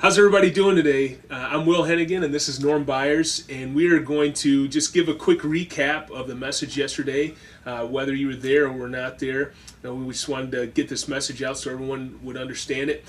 How's everybody doing today? I'm Will Hennigan, and this is Norm Byers, and we are going to just give a quick recap of the message yesterday, whether you were there or were not there. We just wanted to get this message out so everyone would understand it.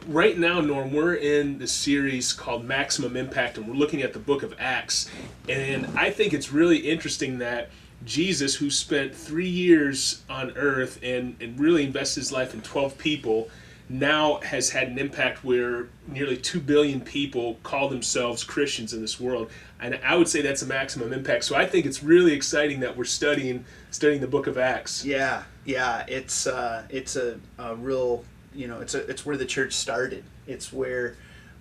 Right now, Norm, we're in the series called Maximum Impact, and we're looking at the book of Acts. And I think it's really interesting that Jesus, who spent 3 years on earth and really invested his life in 12 people, now has had an impact where nearly 2 billion people call themselves Christians in this world. And I would say that's a maximum impact. So I think it's really exciting that we're studying the book of Acts. Yeah, it's a real, it's where the church started. It's where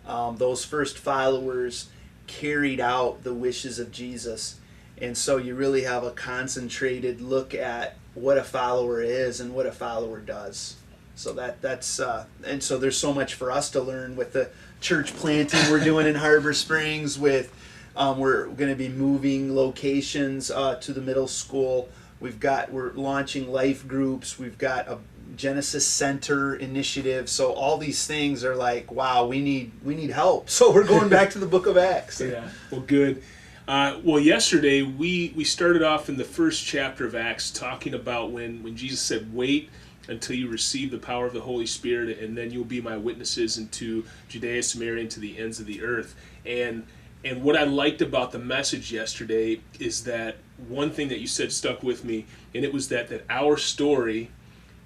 those first followers carried out the wishes of Jesus. And so you really have a concentrated look at what a follower is and what a follower does. So that's and so there's so much for us to learn with the church planting we're doing in Harbor Springs. We're going to be moving locations to the middle school. We're launching life groups. We've got a Genesis Center initiative. So all these things are like, wow, we need help. So we're going back to the book of Acts. Yeah, well, good. Yesterday we started off in the first chapter of Acts talking about when Jesus said, "Wait until you receive the power of the Holy Spirit, and then you'll be my witnesses into Judea, Samaria, and to the ends of the earth." And what I liked about the message yesterday is that one thing that you said stuck with me, and it was that our story,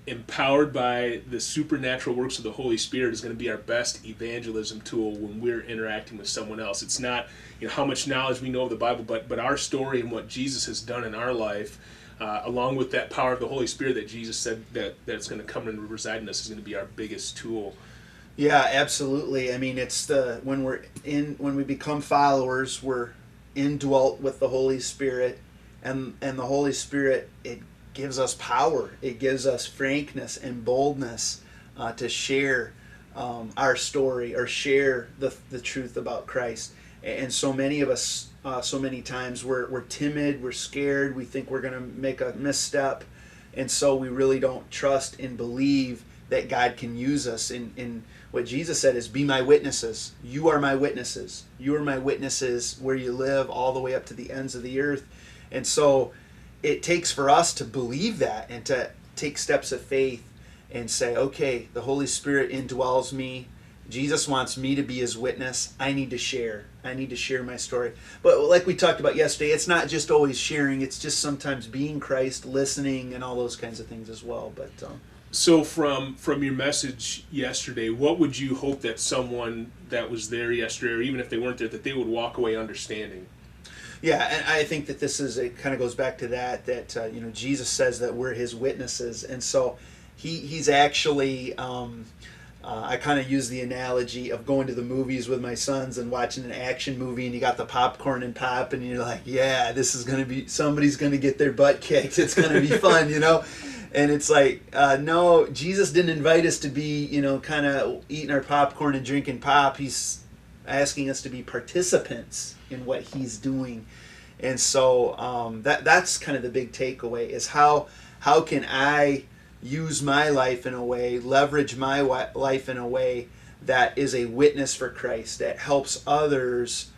empowered by the supernatural works of the Holy Spirit, is going to be our best evangelism tool when we're interacting with someone else. It's not how much knowledge we know of the Bible, but our story and what Jesus has done in our life, along with that power of the Holy Spirit that Jesus said that's going to come and reside in us, is going to be our biggest tool. Yeah, absolutely. I mean, it's when we become followers, we're indwelt with the Holy Spirit, and the Holy Spirit, it gives us power. It gives us frankness and boldness to share our story or share the truth about Christ. And so many of us, so many times we're timid, we're scared, we think we're going to make a misstep, and so we really don't trust and believe that God can use us. In what Jesus said is, "Be my witnesses. You are my witnesses. You are my witnesses where you live, all the way up to the ends of the earth." And so it takes for us to believe that and to take steps of faith and say, okay, the Holy Spirit indwells me. Jesus wants me to be his witness. I need to share. I need to share my story. But like we talked about yesterday, it's not just always sharing. It's just sometimes being Christ, listening, and all those kinds of things as well. But So from your message yesterday, what would you hope that someone that was there yesterday, or even if they weren't there, that they would walk away understanding? Yeah, and I think that it kind of goes back to that Jesus says that we're his witnesses, and so he's actually. I kind of use the analogy of going to the movies with my sons and watching an action movie, and you got the popcorn and pop, and you're like, yeah, this is going to be, somebody's going to get their butt kicked. It's going to be fun, And it's like, no, Jesus didn't invite us to be, kind of eating our popcorn and drinking pop. He's asking us to be participants in what he's doing. And so that's kind of the big takeaway is how can I use my life in a way, leverage my life in a way that is a witness for Christ, that helps others,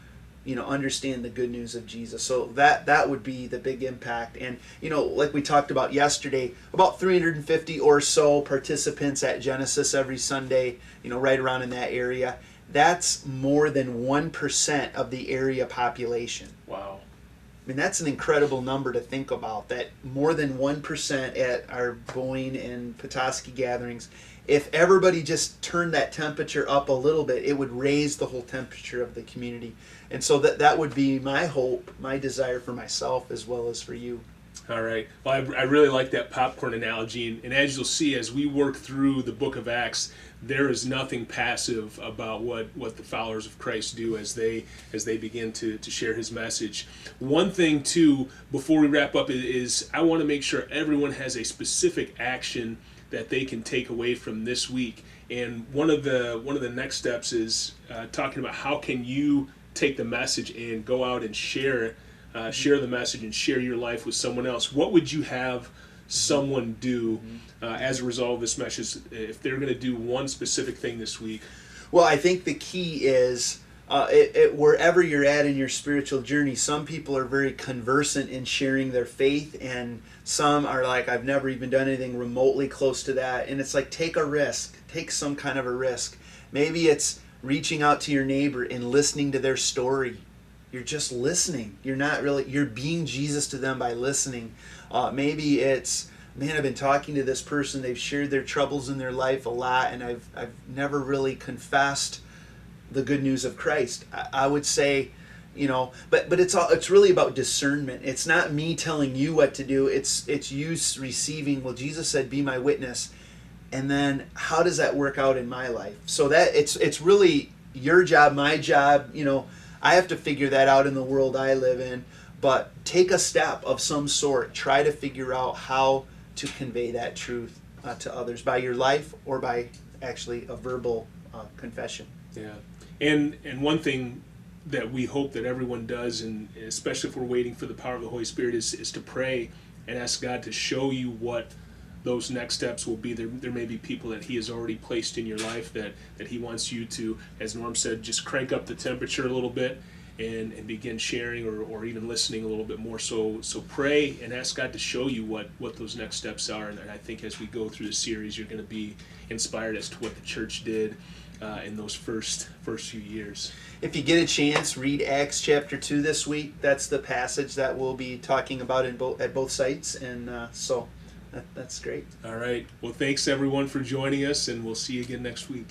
understand the good news of Jesus. So that would be the big impact. And, like we talked about yesterday, about 350 or so participants at Genesis every Sunday, right around in that area. That's more than 1% of the area population. Wow. I mean, that's an incredible number to think about, that more than 1% at our Boyne and Petoskey gatherings. If everybody just turned that temperature up a little bit, it would raise the whole temperature of the community. And so that would be my hope, my desire for myself as well as for you. All right. Well, I really like that popcorn analogy. And as you'll see, as we work through the book of Acts, there is nothing passive about what the followers of Christ do as they begin to share his message. One thing, too, before we wrap up is I want to make sure everyone has a specific action that they can take away from this week. And one of the next steps is talking about how can you take the message and go out and share the message and share your life with someone else. What would you have someone do as a result of this message if they're going to do one specific thing this week? Well, I think the key is wherever you're at in your spiritual journey, some people are very conversant in sharing their faith, and some are like, I've never even done anything remotely close to that. And it's like, take a risk, take some kind of a risk. Maybe it's reaching out to your neighbor and listening to their story. You're just listening. You're not really, you're being Jesus to them by listening. Maybe it's, man, I've been talking to this person, they've shared their troubles in their life a lot, and I've never really confessed the good news of Christ. I would say, but it's really about discernment. It's not me telling you what to do. It's you receiving, well, Jesus said, be my witness. And then how does that work out in my life? So that it's really your job, my job. I have to figure that out in the world I live in. But take a step of some sort. Try to figure out how to convey that truth to others by your life or by actually a verbal confession. Yeah. And one thing that we hope that everyone does, and especially if we're waiting for the power of the Holy Spirit, is to pray and ask God to show you what those next steps will be. There may be people that He has already placed in your life that He wants you to, as Norm said, just crank up the temperature a little bit and begin sharing or even listening a little bit more. So pray and ask God to show you what those next steps are. And I think as we go through the series, you're going to be inspired as to what the church did in those first few years. If you get a chance, read Acts chapter 2 this week. That's the passage that we'll be talking about at both sites, and so that's great. All right. Well, thanks everyone for joining us, and we'll see you again next week.